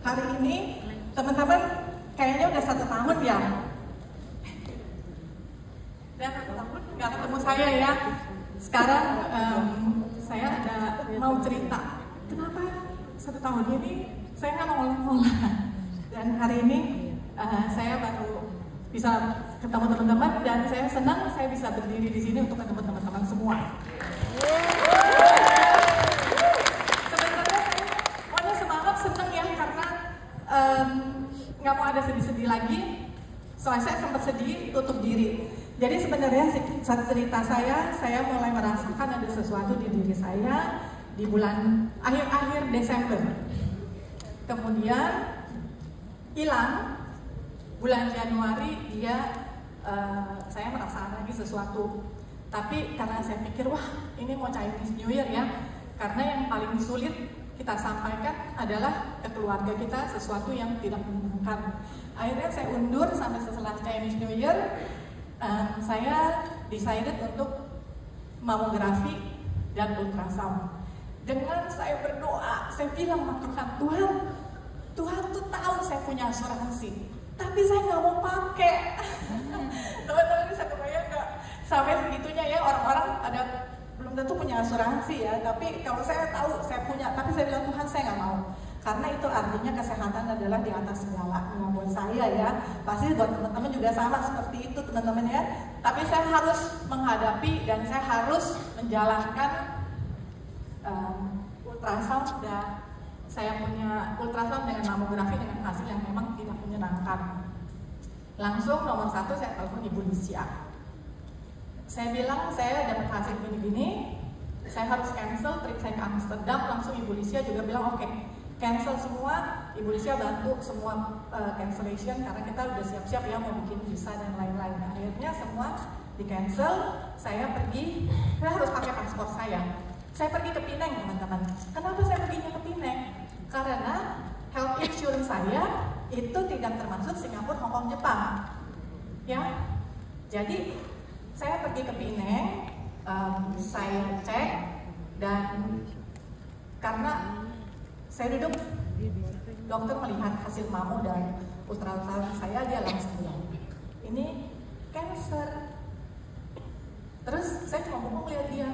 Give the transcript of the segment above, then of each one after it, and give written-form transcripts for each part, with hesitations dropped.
hari ini teman-teman kayaknya udah 1 tahun ya. Udah 1 tahun nggak ketemu saya ya. Sekarang saya ada mau cerita. Kenapa 1 tahun ini saya nggak nongol-nongol. Dan hari ini saya baru bisa ketemu teman-teman dan saya senang saya bisa berdiri di sini untuk ketemu teman-teman semua. Sebenarnya saya pokoknya semangat, senang ya karena nggak mau ada sedih-sedih lagi. Soalnya saya sempat sedih, tutup diri. Jadi sebenarnya cerita saya mulai merasakan ada sesuatu di diri saya di bulan akhir Desember. Kemudian hilang. Bulan Januari saya merasa lagi sesuatu. Tapi karena saya pikir wah ini mau Chinese New Year ya. Karena yang paling sulit kita sampaikan adalah ke keluarga kita sesuatu yang tidak menyenangkan. Akhirnya saya undur sampai setelah Chinese New Year. Saya decided untuk mamografi dan ultrasound. Dengan saya berdoa, saya bilang sama Tuhan tuh tahu saya punya asuransi, tapi saya nggak mau pakai. Teman-teman bisa kebayang nggak sampai segitunya ya, orang-orang ada belum tentu punya asuransi ya, tapi kalau saya tahu saya punya, tapi saya bilang Tuhan saya nggak mau. Karena itu artinya kesehatan adalah di atas segalanya buat saya ya. Pasti buat teman-teman juga sama seperti itu teman-teman ya. Tapi saya harus menghadapi dan saya harus menjalankan ultrasound, dan saya punya ultrasound dengan mamografi dengan hasil yang memang tidak menyenangkan. Langsung nomor 1 saya telepon Ibu Lisya. Saya bilang saya dapat hasil gini-gini, saya harus cancel trip saya ke Amsterdam. Langsung Ibu Lisya juga bilang oke. Cancel semua, Ibu Lisya bantu semua cancellation karena kita udah siap-siap ya mau bikin visa dan lain-lain. Akhirnya semua di cancel, saya harus pakai paspor saya. Saya pergi ke Penang teman-teman. Kenapa saya perginya ke Penang? Karena health insurance saya itu tidak termasuk Singapura, Hong Kong, Jepang. Ya, jadi saya pergi ke Penang, saya cek dan karena saya duduk, dokter melihat hasil mamo dan ultrasound saya, dia langsung bilang, ini cancer. Terus saya cuma mau lihat dia,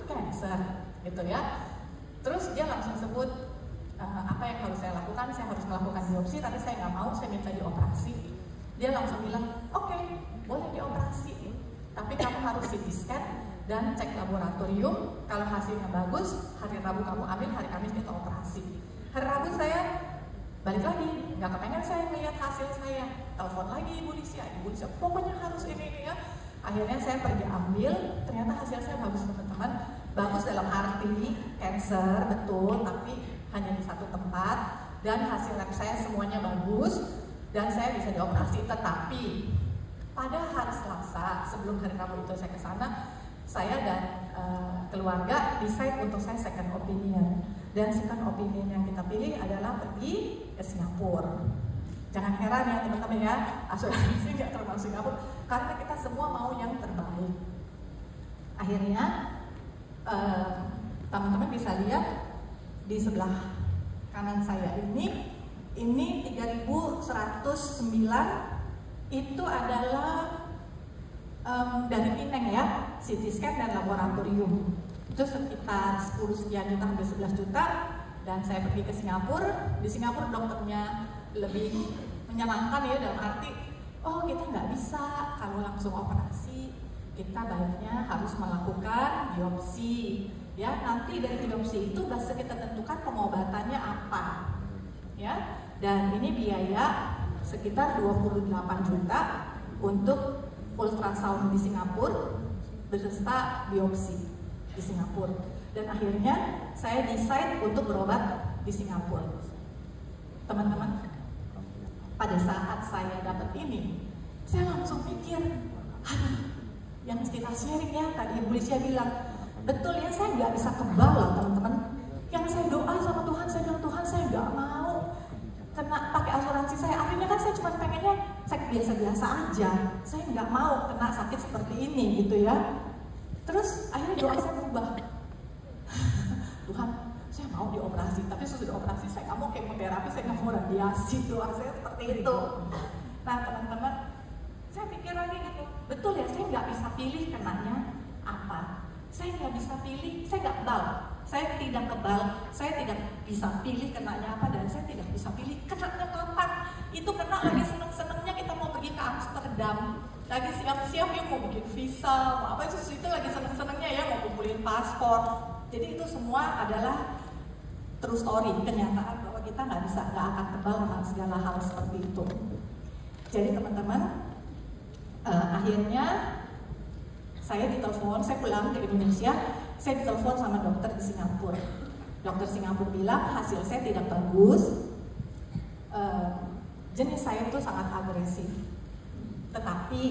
cancer, gitu ya. Terus dia langsung sebut apa yang harus saya lakukan. Saya harus melakukan biopsi, tapi saya nggak mau, saya minta dioperasi. Dia langsung bilang, oke, boleh dioperasi, tapi kamu harus CT scan dan cek laboratorium. Kalau hasilnya bagus, hari Rabu kamu ambil, hari Kamis kita operasi. Hari Rabu saya balik lagi, nggak kepengen saya melihat hasil saya. Telepon lagi Ibu Lisya, pokoknya harus ini ya. Akhirnya saya pergi ambil, ternyata hasil saya bagus teman-teman. Bagus dalam arti cancer, betul, tapi hanya di satu tempat. Dan hasil lab saya semuanya bagus, dan saya bisa dioperasi. Tetapi pada hari Selasa, sebelum hari Rabu itu saya ke sana, saya dan keluarga decide untuk saya second opinion. Dan second opinion yang kita pilih adalah pergi ke Singapura. Jangan heran ya teman-teman ya, asuransi nggak termasuk Singapura, karena kita semua mau yang terbaik. Akhirnya teman-teman bisa lihat di sebelah kanan saya ini 3109 itu adalah dari Penang ya, CT scan dan laboratorium. Itu sekitar 10 sekian juta, hampir 11 juta. Dan saya pergi ke Singapura. Di Singapura dokternya lebih menyenangkan ya, dalam arti oh kita nggak bisa kalau langsung operasi, kita baiknya harus melakukan biopsi ya. Nanti dari biopsi itu bisa kita tentukan pengobatannya apa ya. Dan ini biaya sekitar 28 juta untuk ultrasound di Singapura beserta biopsi di Singapura. Dan akhirnya saya decide untuk berobat di Singapura. Teman-teman, pada saat saya dapat ini, saya langsung mikir, yang kita sharing ya, tadi Ibu Lisya bilang, betul ya, saya nggak bisa kebal loh teman-teman. Yang saya doa sama Tuhan, saya bilang Tuhan saya nggak mau kena pakai asuransi saya. Akhirnya kan saya cuma pengennya sakit biasa-biasa aja. Saya nggak mau kena sakit seperti ini gitu ya. Terus akhirnya doa saya berubah. Tuhan, saya mau dioperasi, tapi nanti sesudah operasi saya nggak mau kemoterapi, saya nggak mau radiasi, doa saya seperti itu. Nah teman-teman, saya pikir lagi gitu, betul ya, saya nggak bisa pilih kenanya apa, saya nggak bisa pilih, saya nggak kebal, saya tidak kebal, saya tidak bisa pilih kenanya apa, dan saya tidak bisa pilih kenanya kapan. Itu kena lagi seneng-senengnya kita mau pergi ke Amsterdam, lagi siap-siap ya mau bikin visa, mau apa itu lagi seneng-senengnya ya mau kumpulin paspor. Jadi itu semua adalah true story, kenyataan bahwa kita nggak akan kebal sama segala hal seperti itu. Jadi teman-teman, akhirnya saya ditelepon, saya pulang ke Indonesia, saya ditelepon sama dokter di Singapura. Dokter Singapura bilang hasil saya tidak bagus, jenis saya itu sangat agresif. Tetapi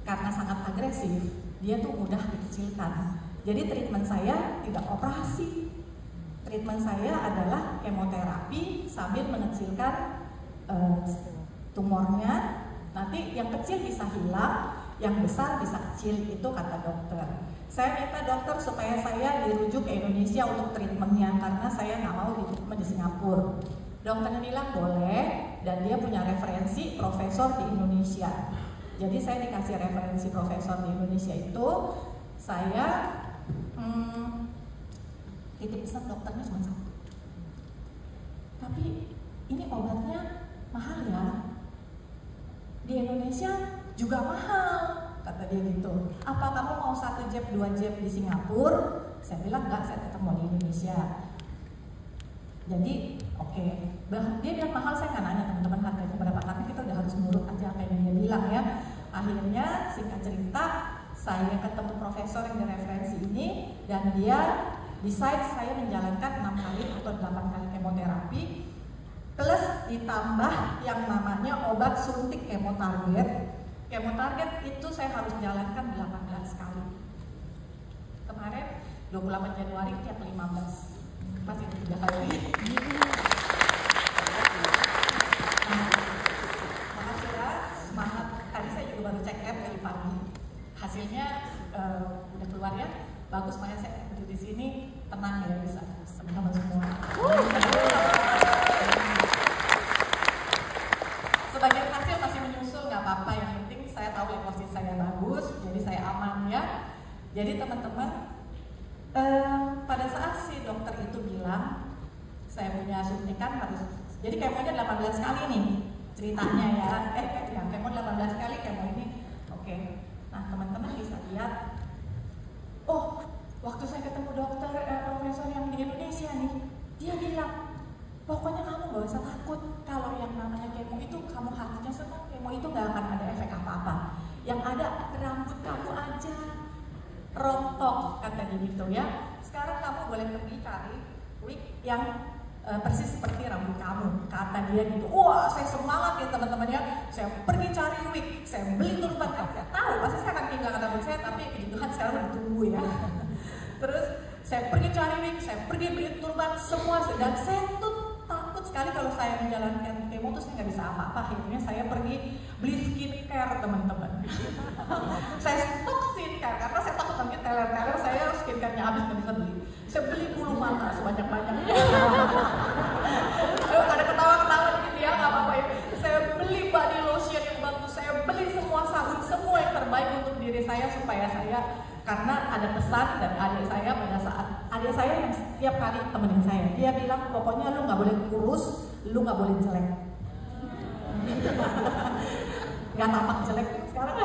karena sangat agresif, dia tuh mudah dikecilkan. Jadi treatment saya tidak operasi. Treatment saya adalah kemoterapi sambil mengecilkan tumornya. Nanti yang kecil bisa hilang, yang besar bisa kecil, itu kata dokter. Saya minta dokter supaya saya dirujuk ke Indonesia untuk treatmentnya karena saya nggak mau di treatment di Singapura. Dokternya bilang boleh, dan dia punya referensi profesor di Indonesia. Jadi saya dikasih referensi profesor di Indonesia itu, saya titip pesan dokternya cuma satu. Tapi ini obatnya mahal ya. Di Indonesia juga mahal, kata dia gitu. Apa kamu mau 1 jab, 2 jab di Singapura? Saya bilang enggak, saya tetap mau di Indonesia. Jadi oke. Dia bilang mahal, saya nggak nanya teman-teman harganya berapa, karena kita udah harus nurut aja apa yang dia bilang ya. Akhirnya singkat cerita, saya ketemu profesor yang referensi ini, dan dia decide saya menjalankan 6 kali atau 8 kali kemoterapi, plus ditambah yang namanya obat suntik kemotarget. Kemotarget itu saya harus jalankan 18 kali. Kemarin 28 Januari tiap 15. Masih 3 kali. Makasih ya, semangat. Tadi saya juga baru check up dari pagi. Hasilnya udah keluar ya. Bagus, makanya saya duduk di sini tenang ya, bisa teman-teman semua. Sebagian hasil masih menyusul, nggak apa-apa. Yang penting saya tahu emosi saya bagus, jadi saya aman ya. Jadi teman-teman, pada saat si dokter itu bilang saya punya suntikan harus, jadi kemonya 18 kali nih ceritanya ya. Kemo 18 kali, kemo ini. Oke. Nah teman-teman bisa lihat, oh waktu saya ketemu dokter profesor yang di Indonesia nih, dia bilang pokoknya kamu gak usah takut, kalau yang namanya kemo itu kamu hatinya senang, kemo itu gak akan ada efek apa-apa, yang ada rambut kamu aja rontok, kata dia gitu ya. Sekarang kamu boleh pergi cari wig yang persis seperti rambut kamu, kata dia gitu. Wah saya semangat ya teman-teman ya, saya pergi cari wig, saya beli turban, saya tahu pasti saya akan tinggalkan rambut saya, tapi kebutuhan sekarang ditunggu ya. Terus saya pergi cari wig, saya pergi beli turban, semua, dan saya tuh takut sekali kalau saya menjalankan kemo terus saya nggak bisa apa-apa. Akhirnya saya pergi beli skincare teman-teman. Saya stok skincare karena saya takut nanti teler-teler saya skincare-nya habis nggak bisa beli. Saya beli bulu mata sebanyak-banyaknya. Ada ketawa-ketawa gitu ya, nggak apa-apa ya. Saya beli body lotion yang bagus, saya beli semua sabun, semua yang terbaik untuk diri saya supaya saya, karena ada pesan dari adik saya pada saat adik saya yang setiap kali temenin saya, dia bilang pokoknya lu nggak boleh kurus, lu nggak boleh jelek. Gak tampak jelek sekarang.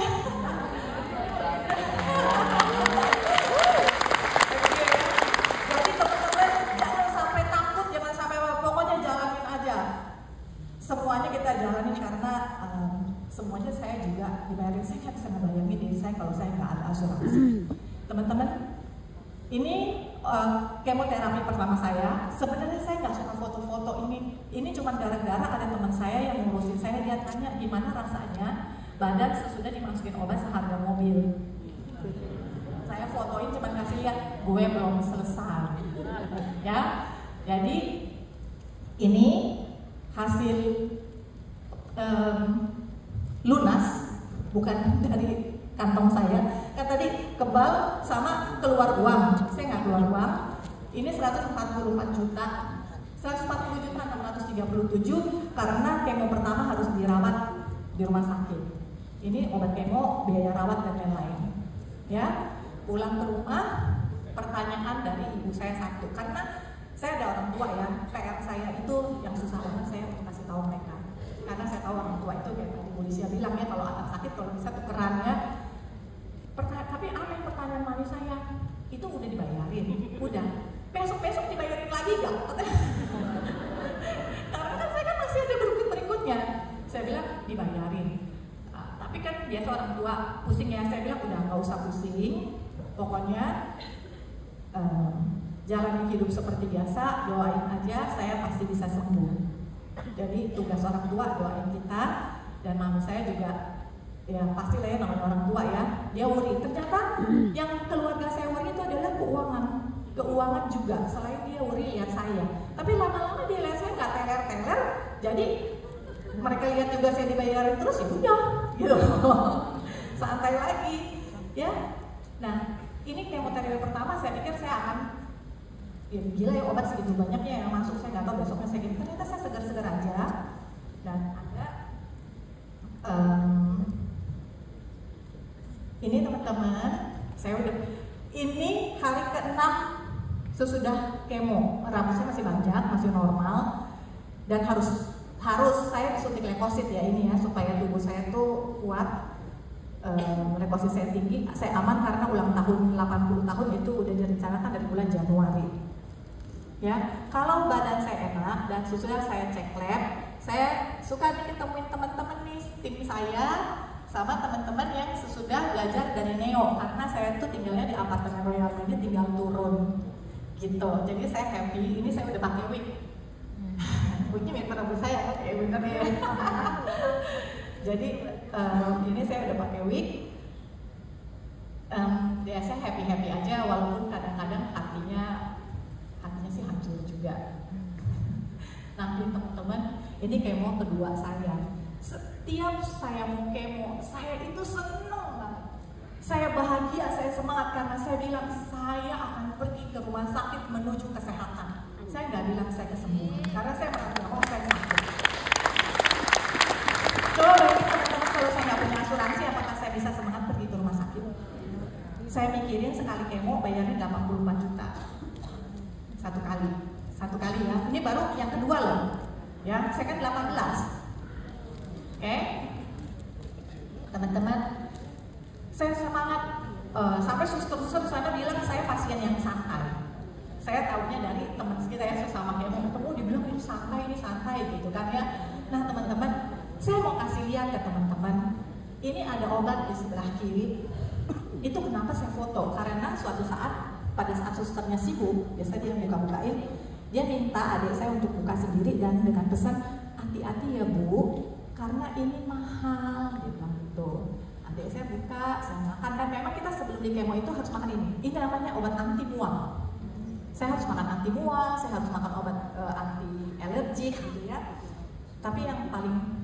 Jadi teman-teman jangan sampai takut, jangan sampai pokoknya jalanin aja. Semuanya kita jalanin karena semuanya saya juga dibayarin. Saya nggak bisa ngebayangin diri saya kalau saya nggak ada asuransi. Teman-teman, ini kemoterapi pertama saya. Sebenarnya saya nggak suka foto-foto ini. Ini cuma gara-gara ada teman saya yang ngurusin saya. Dia tanya gimana rasanya badan sesudah dimasukin obat seharga mobil. Saya fotoin cuma kasih lihat, gue belum selesai. Ya, jadi ini hasil lunas, bukan dari kantong saya. Kan tadi kebal sama keluar uang, saya nggak keluar uang. Ini 144 juta, 140 juta 637 karena kemo pertama harus dirawat di rumah sakit. Ini obat kemo, biaya rawat dan lain-lain. Ya, pulang ke rumah, pertanyaan dari ibu saya satu, karena saya ada orang tua ya, PR saya itu yang susah banget saya kasih tahu mereka. Karena saya tahu orang tua itu kayak tadi Bu Lisya bilang ya, kalau anak sakit kalau bisa tukeran ya. Tapi aneh pertanyaan mami saya, itu udah dibayarin? Udah. Besok-besok dibayarin lagi gak? Karena kan saya kan masih ada berikutnya. Saya bilang dibayarin. Tapi kan biasa orang tua pusing ya, saya bilang udah nggak usah pusing. Pokoknya jalani hidup seperti biasa, doain aja, saya pasti bisa sembuh. Jadi tugas orang tua doain kita, dan mami saya juga ya pastilah ya namanya orang tua ya, dia worry. Ternyata yang keluarga saya worry itu adalah keuangan juga. Selain dia worry lihat saya, tapi lama-lama dia lihat saya nggak teler-teler, jadi mereka lihat juga saya dibayarin terus, ya udah gitu. Santai lagi ya. Nah, ini kemoterapi pertama saya pikir saya akan ya gila ya, obat segitu banyaknya yang masuk, saya nggak tahu besoknya saya gini. Ternyata saya segar-segar aja. Dan ada ini teman-teman, saya udah ini hari ke-6 sesudah kemo, rambutnya masih banyak, masih normal, dan harus saya disuntik leukosit ya ini ya, supaya tubuh saya tuh kuat. Leukosit saya tinggi, saya aman karena ulang tahun 80 tahun itu udah direncanakan dari bulan Januari. Ya, kalau badan saya enak dan sesudah saya cek lab, saya suka ketemuin teman-teman nih, tim saya sama teman-teman yang sesudah belajar dari Neo, karena saya tuh tinggalnya di apartemen Royal ini, tinggal turun gitu. Jadi saya happy. Ini saya udah pakai wig. Wignya mirip rambut saya, kayak bener ya. Jadi ini saya udah pakai wig. Ya saya happy aja, walaupun kadang-kadang hatinya sih hancur juga. Nanti teman-teman, ini kemo kedua saya. Setiap saya mau kemo, saya itu seneng banget. Saya bahagia, saya semangat karena saya bilang saya akan pergi ke rumah sakit menuju kesehatan. Saya nggak bilang saya kesembuhan, karena saya merasa saya sakit. Coba bayangin teman-teman, kalau saya nggak punya asuransi, apakah saya bisa semangat pergi ke rumah sakit? Saya mikirin sekali kemo bayarnya 84 juta. Satu kali ya. Ini baru yang kedua loh. Ya, saya kan 18. Oke. Teman-teman, saya semangat sampai suster-suster di sana bilang saya pasien yang santai. Saya tahunya dari teman kita ya, sesama kemo ketemu dibilang ini santai gitu kan ya. Nah, teman-teman, saya mau kasih lihat ke teman-teman. Ini ada obat di sebelah kiri. Itu kenapa saya foto? Karena suatu saat pada saat susternya sibuk, biasa dia buka-bukain, dia minta adik saya untuk buka sendiri dan dengan pesan, hati-hati ya Bu, karena ini mahal, dia bilang gitu. Adik saya buka, saya makan, kan memang kita sebelum di kemo itu harus makan ini. Ini namanya obat anti mual. Saya harus makan anti mual, saya harus makan obat anti alergik gitu ya. Tapi yang paling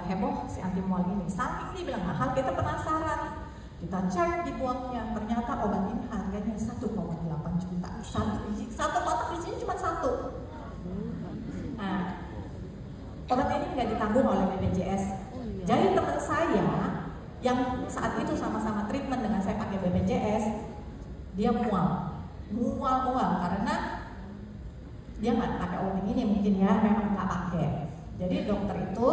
heboh si anti mual ini, saking dia bilang mahal, kita penasaran. Kita cek di boxnya, ternyata obat ini harganya 1,8 juta. Satu kotak di sini cuma satu. Nah, obat ini nggak ditanggung oleh BPJS. Jadi teman saya yang saat itu sama-sama treatment dengan saya pakai BPJS, dia mual karena dia nggak pakai obat ini mungkin ya, memang nggak pakai. Jadi dokter itu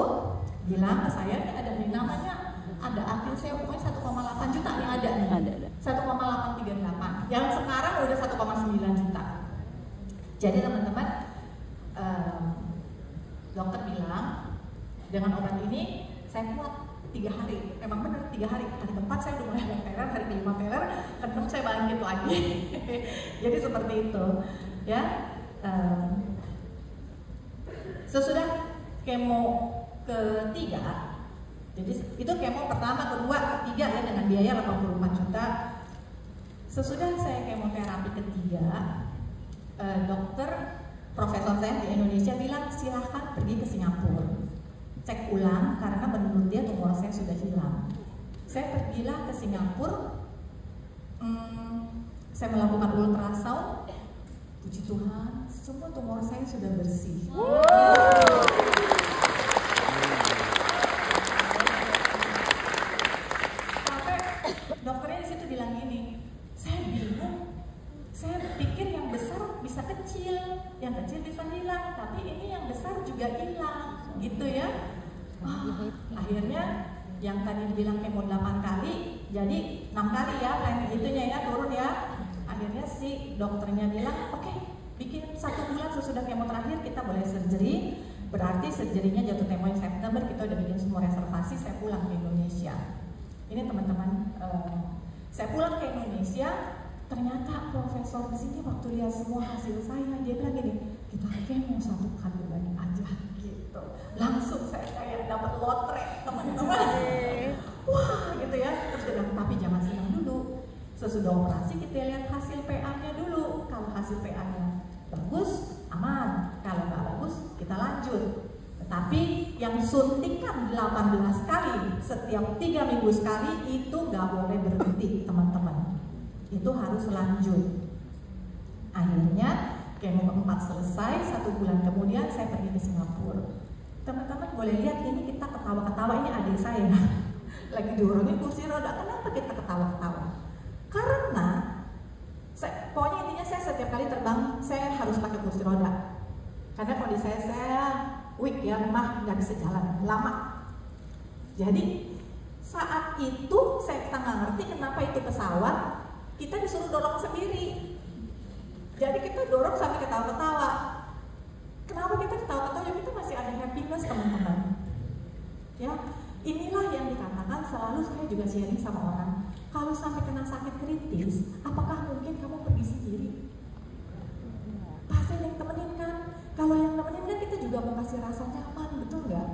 bilang ke saya, ada namanya ada akil saya pokoknya 1,8 juta yang ada nih. Ada. 1,838. Yang sekarang udah 1,9 juta. Jadi teman-teman, dokter bilang dengan obat ini saya kuat 3 hari. Memang benar 3 hari. Hari keempat saya udah mulai peler, hari kelima peler, ke-6 saya bangkit lagi. Jadi seperti itu, ya. Sesudah kemo ketiga. Jadi itu kemo pertama, kedua, ketiga ya dengan biaya 84 juta. Sesudah saya kemoterapi ketiga, dokter profesor saya di Indonesia bilang silahkan pergi ke Singapura, cek ulang karena menurut dia tumor saya sudah hilang. Saya pergilah ke Singapura, saya melakukan ultrasound, Puji Tuhan, semua tumor saya sudah bersih. Sampai dokternya di situ bilang gini, saya bingung. Saya pikir yang besar bisa kecil, yang kecil bisa hilang, tapi ini yang besar juga hilang, gitu ya. Akhirnya yang tadi dibilang kemo 8 kali, jadi 6 kali ya, plan itunya ya, turun ya. Akhirnya si dokternya bilang, oke, bikin 1 bulan sesudah kemo terakhir kita boleh surgery. Berarti surgery-nya jatuh tempo yang September, kita udah bikin semua reservasi, saya pulang ke Indonesia. Ini teman-teman, saya pulang ke Indonesia. Ternyata profesor di sini waktu lihat semua hasil saya, dia bilang gini, kita kemo 1 kali lagi aja gitu. Langsung saya kayak dapat lotre, teman-teman. Wah, gitu ya. Terus dia bilang, tapi jangan senang dulu. Sesudah operasi kita lihat hasil PA-nya dulu. Kalau hasil PA-nya bagus, aman. Kalau nggak bagus, kita lanjut. Tetapi yang suntikan 18 kali setiap 3 minggu sekali itu nggak boleh berhenti, teman-teman. Itu harus lanjut. Akhirnya kemo keempat selesai, 1 bulan kemudian saya pergi ke Singapura. Teman-teman boleh lihat ini kita ketawa-ketawa, ini adik saya lagi dorongin kursi roda. Kenapa kita ketawa-ketawa? Karena pokoknya intinya saya setiap kali terbang saya harus pakai kursi roda. Karena kondisi saya weak ya, mah nggak bisa jalan lama. Jadi saat itu saya nggak ngerti kenapa itu pesawat kita disuruh dorong sendiri. Jadi kita dorong sampai ketawa-ketawa. Kenapa kita ketawa-ketawa? Ya kita masih ada happiness, teman-teman. Ya, inilah yang dikatakan selalu saya juga sharing sama orang. Kalau sampai kena sakit kritis, apakah mungkin kamu pergi sendiri? Pasti yang temenin kan? Kalau yang temenin kan kita juga mau kasih rasa nyaman, betul nggak?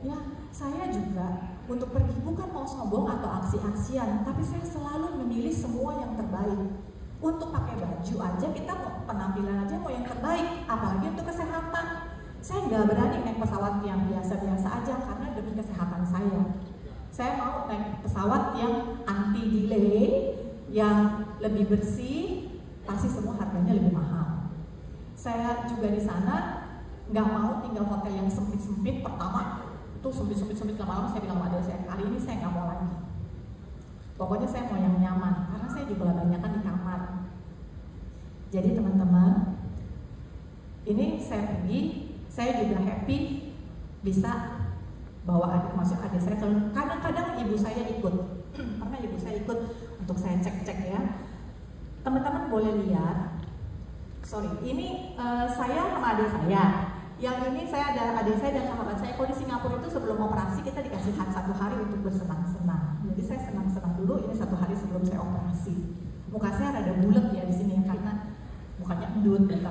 Ya, saya juga untuk pergi bukan mau sombong atau aksi-aksian, tapi saya selalu memilih semua yang terbaik. Untuk pakai baju aja kita mau penampilan aja mau yang terbaik, apalagi untuk kesehatan. Saya nggak berani naik pesawat yang biasa-biasa aja karena demi kesehatan saya. Saya mau naik pesawat yang anti delay, yang lebih bersih, pasti semua harganya lebih mahal. Saya juga di sana nggak mau tinggal hotel yang sempit-sempit. Pertama itu sempit lama-lama saya bilang pada saya, kali ini saya nggak mau lagi. Pokoknya saya mau yang nyaman karena saya juga kebanyakan di kamar. Jadi teman-teman, ini saya pergi, saya juga happy bisa bawa adik, masuk adik saya. Kadang-kadang ibu saya ikut, karena ibu saya ikut untuk saya cek-cek ya. Teman-teman boleh lihat, ini saya sama adik saya. Yang ini saya ada adik saya dan sahabat saya. Kalau di Singapura itu sebelum operasi kita dikasih 1 hari untuk bersenang-senang. Jadi saya senang-senang dulu. Ini 1 hari sebelum saya operasi. Muka saya rada bulat ya di sini ya karena mukanya endut gitu.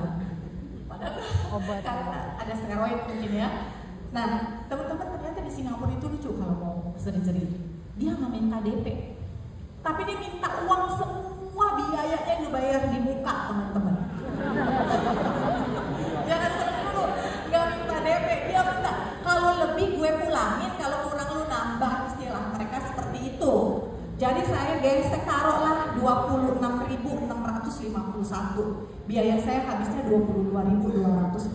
Padahal obat karena ada steroid mungkin ya. Nah teman-teman ternyata di Singapura itu lucu kalau mau surgery. Dia nggak minta DP, tapi dia minta uang semua biayanya yang dibayar di muka, teman-teman. Jangan senang dulu, nggak minta DP, dia minta kalau lebih gue pulangin, kalau kurang lu nambah, istilah mereka seperti itu. Jadi saya gesek taruhlah 26.651, biaya saya habisnya 22.206,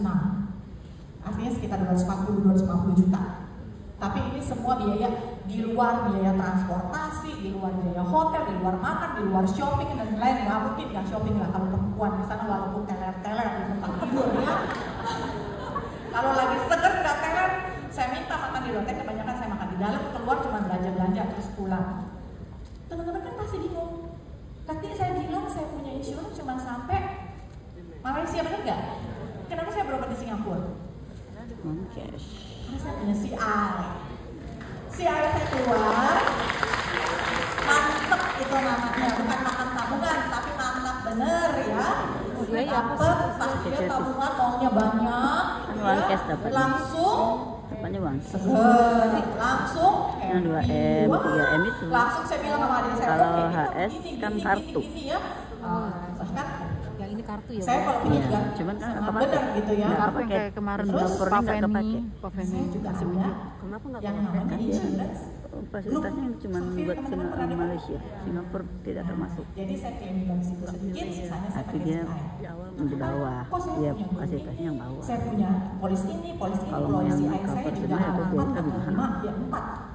artinya sekitar 250 juta. Tapi ini semua biaya di luar biaya transportasi, di luar biaya hotel, di luar makan, di luar shopping dan lain. Nggak mungkin nggak shopping lah kalau perempuan di sana walaupun teler-teler di tempat tidur ya. Kalau lagi seger nggak teler, saya minta makan di hotel. Kebanyakan saya makan di dalam, keluar cuma belanja-belanja terus pulang. Teman-teman kan pasti bingung. Ketika saya bilang saya punya insurance cuma sampai Malaysia, benar nggak? Kenapa saya berobat di Singapura? Karena saya punya CI saya keluar, mantep itu namanya, bukan makan tabungan, tapi mantap bener ya. Dapet pastinya tabungan maunya banyak, ya, langsung langsung yang 2M, 3M itu. Langsung saya bilang sama adik saya, kalau HS kan kartu. Ya. Bahkan yang ini kartu ya. saya kalau ini juga cuman kan apa benar gitu ya. Kartu kayak kemarin terus Pak nggak kepake. Feni Saya juga ada Kenapa nggak yang pakai namanya aja? insurance fasilitasnya cuma buat Malaysia, Singapura tidak termasuk. Jadi saya klaim dari situ sedikit, sisanya saya pakai dia Sky. di bawah, dia fasilitasnya yang bawah. Saya punya polis ini, kalau polis yang CI saya cover juga semua ada itu 4 biasa atau gimana? 5, ya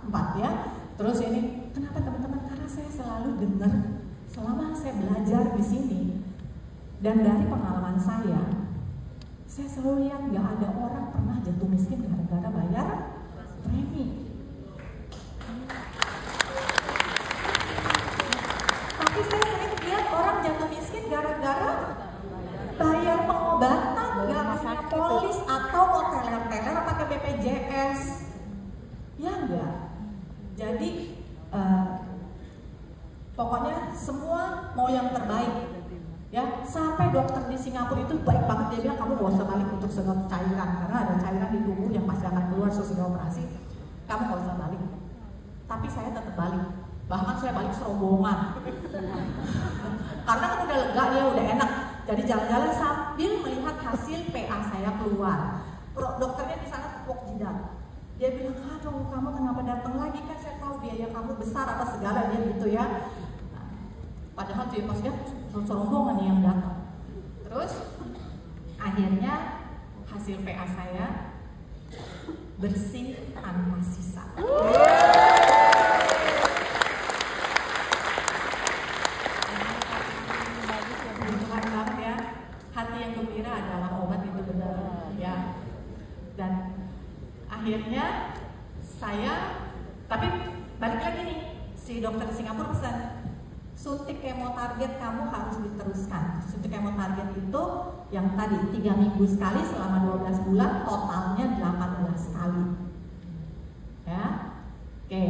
4 ya. Terus ini, kenapa teman-teman? Karena saya selalu dengar selama saya belajar di sini dan dari pengalaman saya selalu lihat nggak ada orang pernah jatuh miskin gara-gara bayar premi. Tapi saya sering lihat orang jatuh miskin gara-gara bayar pengobatan, nggak punya polis atau mau teler-teler pakai BPJS. Ya enggak. Jadi pokoknya semua mau yang terbaik. Ya, sampai dokter di Singapura itu baik banget, dia bilang kamu gak usah balik untuk sedot cairan karena ada cairan di tubuh yang pasti akan keluar sesudah operasi. Kamu gak usah balik. Tapi saya tetap balik. Bahkan saya balik serombongan. Karena kan udah lega ya, udah enak. Jadi jalan-jalan sambil melihat hasil PA saya keluar. Dokternya di sana tepuk jidat. Dia bilang, aduh kamu kenapa datang lagi, kan saya tahu biaya kamu besar apa segala dia gitu ya. Padahal tuh pas dia serombongan yang datang. Terus akhirnya hasil PA saya bersih tanpa sisa. Tuhan banget ya. Hati yang gembira adalah obat, itu benar ya. Dan akhirnya saya, tapi balik lagi nih, si dokter Singapura pesan, suntik kemo target kamu harus diteruskan. Suntik kemo target itu yang tadi 3 minggu sekali selama 12 bulan, totalnya 18 kali. Ya, oke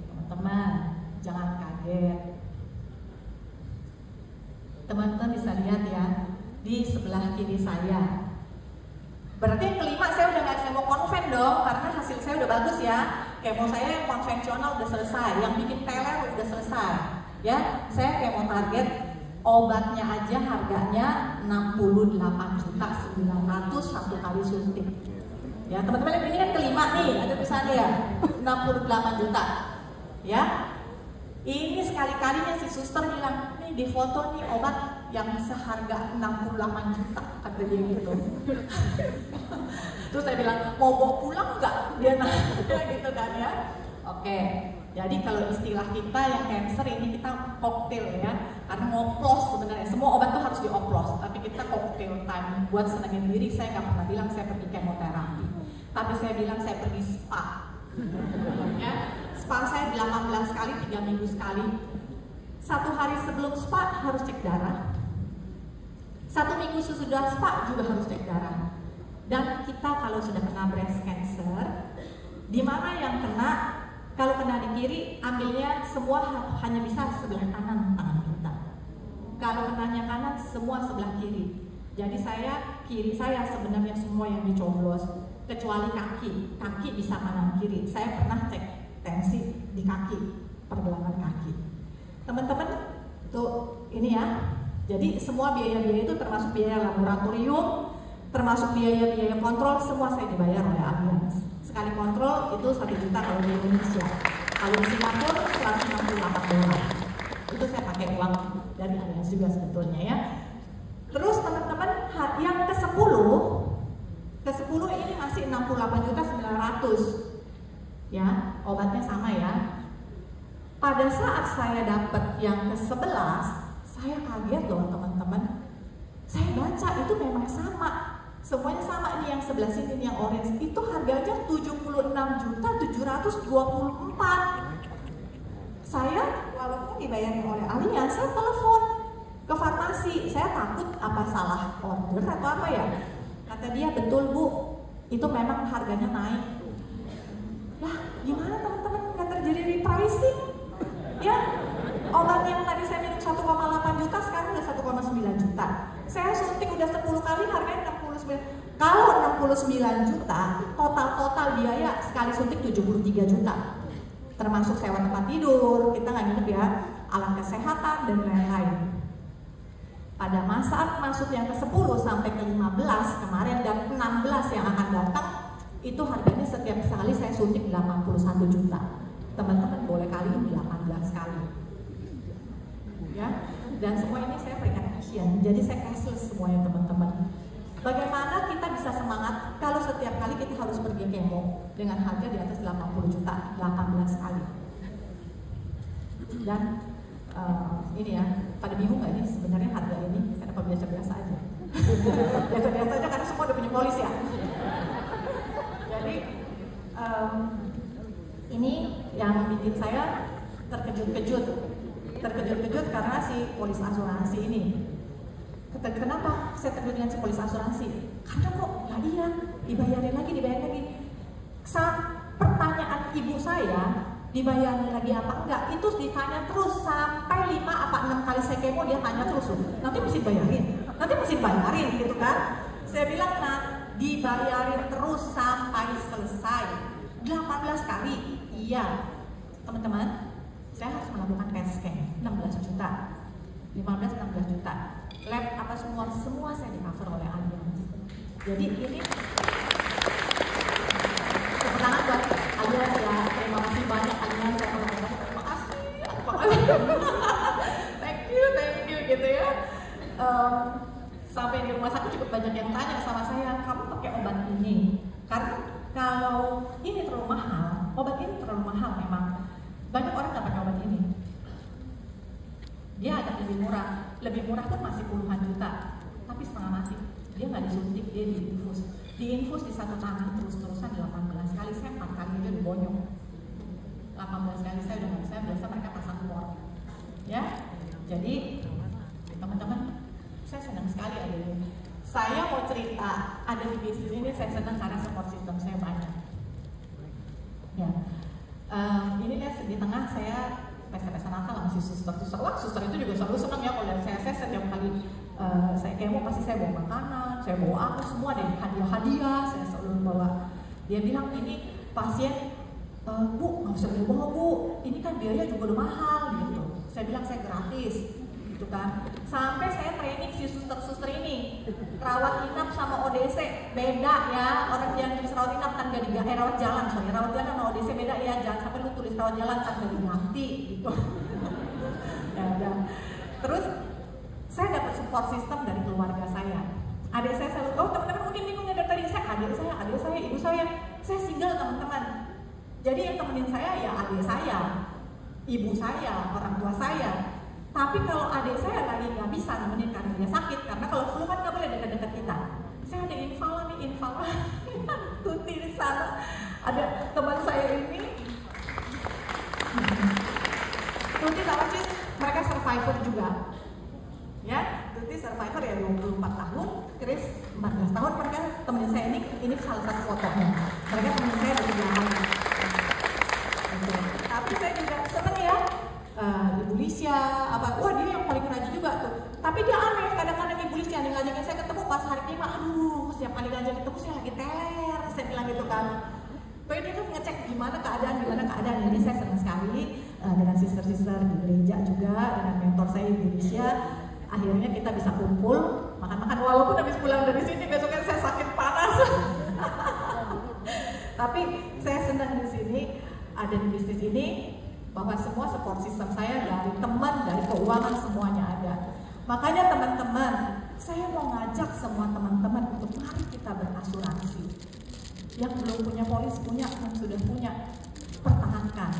teman-teman, jangan kaget. Teman-teman bisa lihat ya, di sebelah kiri saya. Berarti yang kelima saya udah nggak kemo konven dong, karena hasil saya udah bagus ya. Kemo saya yang konvensional udah selesai, yang bikin teler udah selesai. Ya, saya kemo target obatnya aja harganya 68.900.000 satu kali suntik. Ya, teman-teman ini kan kelima nih, ada tulisannya ya, 68 juta. Ya, ini sekali-kalinya si suster bilang, nih di foto nih obat yang seharga 68 juta, kata dia gitu. Terus saya bilang, mau bawa pulang nggak? Dia nanya gitu kan ya. Oke. Jadi kalau istilah kita yang cancer ini kita koktail ya, karena ngoplos sebenarnya, semua obat tuh harus dioplos, tapi kita koktail time buat senengin diri. Saya nggak pernah bilang saya pergi kemoterapi, tapi saya bilang saya pergi spa. Ya, spa saya 18 kali, 3 minggu sekali. 1 hari sebelum spa harus cek darah, 1 minggu sesudah spa juga harus cek darah. Dan kita kalau sudah kena breast cancer, di mana yang kena? Kalau kena di kiri, ambilnya semua hanya bisa sebelah kanan tangan kita. Kalau kenanya kanan, semua sebelah kiri. Jadi kiri saya sebenarnya semua yang dicoblos, kecuali kaki. Kaki bisa kanan kiri. Saya pernah cek tensi di kaki, pergelangan kaki. Teman-teman, tuh ini ya. Jadi semua biaya-biaya itu termasuk biaya laboratorium, termasuk biaya-biaya kontrol, semua saya dibayar oleh Allianz. Sekali kontrol itu 1 juta kalau di Indonesia. Kalau di Singapura 168 dolar. Itu saya pakai uang dari Allianz juga sebetulnya ya. Terus teman-teman, yang ke-10 ini masih 68.900. Ya, obatnya sama ya. Pada saat saya dapat yang ke-11, saya kaget loh teman-teman. Saya baca itu memang sama. Semuanya sama, ini yang sebelah sini, ini yang orange. Itu harganya 76.724. Saya walaupun dibayarin oleh Allianz, saya telepon ke farmasi. Saya takut apa salah order atau apa ya. Kata dia, betul Bu, itu memang harganya naik. Lah, gimana teman-teman, nggak terjadi repricing? Ya, obat yang tadi saya minum 1,8 juta sekarang udah 1,9 juta. Saya suntik udah 10 kali harganya 69. Kalau 69 juta, total biaya sekali suntik 73 juta. Termasuk sewa tempat tidur, kita nggak nginep ya, alat kesehatan dan lain-lain. Pada masa masuk yang ke-10 sampai ke-15 kemarin dan 16 yang akan datang, itu harganya setiap kali saya suntik 81 juta. teman-teman boleh kaliin 18 kali. Ya, dan semua ini saya berikan action, jadi saya cashless semuanya teman-teman. Bagaimana kita bisa semangat kalau setiap kali kita harus pergi kemo dengan harga di atas 80 juta 18 kali. Dan ini ya, pada bingung nggak ini sebenarnya harga ini kenapa biasa-biasa aja? Biasa-biasa aja karena semua udah punya polis ya. Jadi ini yang bikin saya terkejut-kejut karena si polis asuransi ini. Kenapa saya terkejut dengan si polis asuransi? Karena kok ya iya, dibayarin lagi. Pertanyaan ibu saya, dibayarin lagi apa enggak, itu ditanya terus sampai 5 apa 6 kali saya kemo, dia tanya terus loh. Nanti mesti bayarin gitu kan. Saya bilang, nah dibayarin terus sampai selesai 18 kali. Iya teman-teman, saya harus melakukan CAT scan 16 juta 16 juta, lab apa semua saya di cover oleh Allianz. Jadi ini tepuk tangan buat Allianz ya, terima kasih banyak Allianz, saya mengucapkan terima kasih thank you gitu ya. Sampai di rumah sakit cukup banyak yang tanya sama saya, kamu pakai obat ini? Karena kalau ini terlalu mahal, obat ini terlalu mahal memang. Banyak orang nggak pakai obat ini. Dia agak lebih murah pun masih puluhan juta, tapi setengah mati. Dia nggak disuntik, dia diinfus di satu tangan terus-terusan 18 kali. Saya 4 kali aja dibonyong. 18 kali saya udah nggak bisa, biasa mereka pasang port. Ya, jadi teman-teman, saya senang sekali ada ini. Saya mau cerita, ada di bisnis ini saya senang karena support system saya banyak. Ya, ini lihat di tengah saya pesta-pesta Natal sama si suster. Wah, suster itu juga selalu senang ya kalau lihat saya setiap kali saya kemo pasti saya bawa makanan, saya bawa apa semua deh, hadiah-hadiah saya selalu bawa. Dia bilang ini pasien, Bu nggak usah bawa Bu, ini kan biaya juga udah mahal gitu. Saya bilang saya gratis. Gitu kan. Sampai saya training si suster-suster ini rawat inap sama ODC beda ya. Orang yang tulis rawat inap kan gak diganti, rawat jalan sama ODC beda ya. Jangan sampai lu tulis rawat jalan kan gak diganti gitu. Ya. Terus saya dapat support system dari keluarga saya. Adik saya selalu, oh teman-teman mungkin bingung ya dari tadi, adik saya, ibu saya single teman-teman. Jadi yang temenin saya ya adik saya, ibu saya, orang tua saya. Tapi kalau adik saya lagi nggak bisa nemenin karena dia sakit, karena kalau flu kan nggak boleh dekat-dekat kita. Saya ada infal Tuti di sana. Ada teman saya ini, Tuti sama Cis, mereka survivor juga. Ya, Tuti survivor ya 24 tahun, Chris 14 tahun. Mereka temenin saya ini salah satu fotonya. Mereka temenin saya dari belakang. Tapi saya juga seneng ya. Ibu Lisya, wah dia yang paling rajin juga tuh. Tapi dia aneh, kadang-kadang Ibu Lisya yang ngajakin saya ketemu pas hari kelima, aduh setiap kali ngajak ketemu saya lagi teler, saya bilang gitu kan. Pokoknya dia kan ngecek gimana keadaan. Jadi saya senang sekali dengan sister-sister di gereja juga, dengan mentor saya Ibu Lisya. Akhirnya kita bisa kumpul, makan-makan, walaupun habis pulang dari sini besoknya saya sakit panas. Tapi saya senang di sini, ada di bisnis ini, bahwa semua support system saya dari teman, dari keuangan semuanya ada. Makanya teman-teman, saya mau ngajak semua teman-teman untuk mari kita berasuransi. Yang belum punya polis punya, yang sudah punya, pertahankan.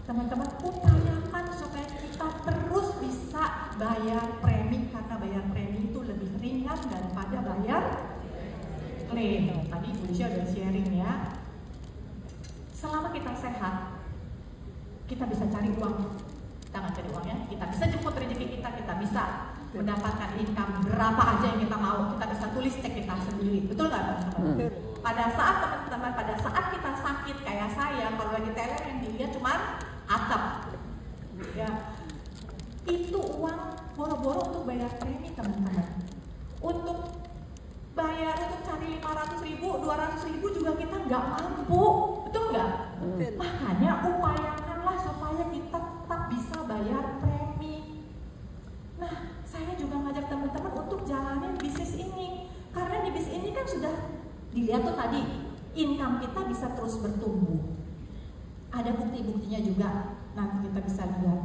Teman-teman upayakan supaya kita terus bisa bayar premi, karena bayar premi itu lebih ringan daripada bayar klaim. Tadi Bu Lisya udah sharing ya. Selama kita sehat, kita bisa cari uang, kita nggak cari uangnya, kita bisa jemput rezeki kita bisa mendapatkan income berapa aja yang kita mau, kita bisa tulis cek kita sendiri, betul nggak teman-teman? Pada saat teman-teman, pada saat kita sakit kayak saya, kalau lagi teler yang dilihat cuma atap, ya itu uang boro-boro untuk bayar premi teman-teman, untuk bayar untuk cari 500.000, 200.000 juga kita nggak mampu, betul nggak? Makanya upayakanlah supaya kita tetap bisa bayar premi. Nah, saya juga ngajak teman-teman untuk jalanin bisnis ini, karena di bisnis ini kan sudah dilihat tuh tadi, income kita bisa terus bertumbuh. Ada bukti-buktinya juga, nanti kita bisa lihat.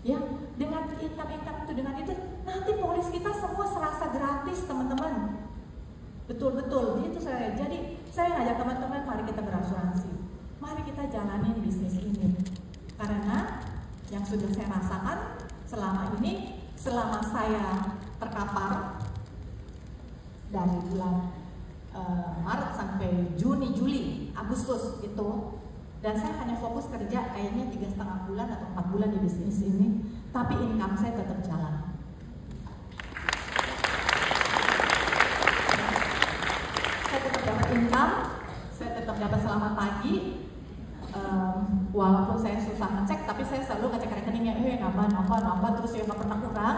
Ya, dengan income itu, dengan itu, nanti polis kita semua serasa gratis, teman-teman. Betul-betul, itu saya. Jadi saya ngajak teman-teman, mari kita berasuransi, mari kita jalanin bisnis ini. Karena yang sudah saya rasakan selama ini, selama saya terkapar dari bulan Maret sampai Juni, Juli, Agustus itu, dan saya hanya fokus kerja kayaknya 3,5 bulan atau 4 bulan di bisnis ini, tapi income saya tetap jalan. Saya tetap dapat income, saya tetap dapat selamat pagi. Walaupun saya susah ngecek, tapi saya selalu ngecek rekeningnya, nambah, terus ya nggak pernah kurang.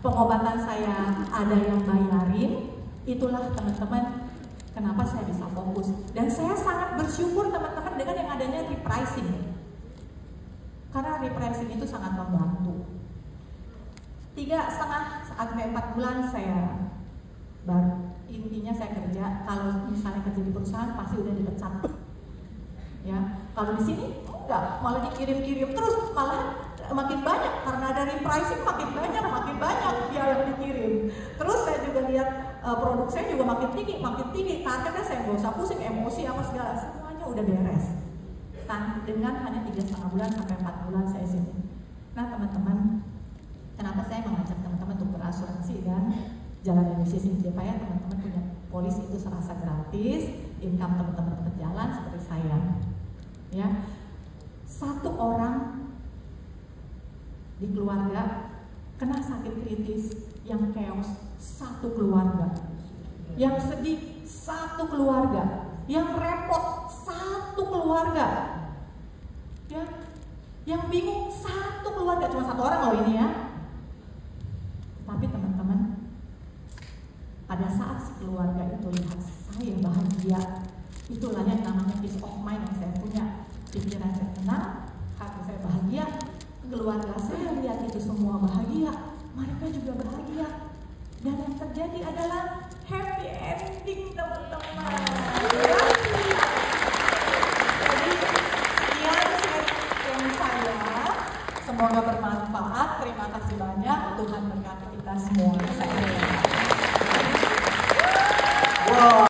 Pengobatan saya ada yang bayarin. Itulah teman-teman kenapa saya bisa fokus. Dan saya sangat bersyukur teman-teman dengan yang adanya repricing. Karena repricing itu sangat membantu. 3,5 sampai 4 bulan saya baru, intinya saya kerja. Kalau misalnya kerja di perusahaan pasti udah dipecat. Ya, kalau di sini enggak, malah dikirim-kirim terus, malah makin banyak karena dari pricing makin banyak dia yang dikirim. Terus saya juga lihat produk saya juga makin tinggi, targetnya saya nggak usah pusing, emosi apa segala, semuanya udah beres. Dengan hanya 3,5 bulan sampai 4 bulan saya sini. Nah teman-teman, kenapa saya mengajak teman-teman untuk berasuransi dan jalan bisnis ini supaya teman-teman punya polis itu serasa gratis, income teman-teman berjalan seperti saya. Ya, satu orang di keluarga kena sakit kritis yang chaos, satu keluarga. Yang sedih, satu keluarga. Yang repot, satu keluarga. Ya, yang bingung, satu keluarga. Cuma satu orang loh ini ya. Tapi teman-teman, pada saat si keluarga itu lihat saya bahagia, itulah yang namanya peace of mind yang saya punya. Pikiran saya tenang, hati saya bahagia, keluarga saya lihat itu semua bahagia, mereka juga bahagia. Dan yang terjadi adalah happy ending teman-teman. Jadi sekian sharing saya, semoga bermanfaat. Terima kasih banyak, Tuhan berkati kita semua. Wow.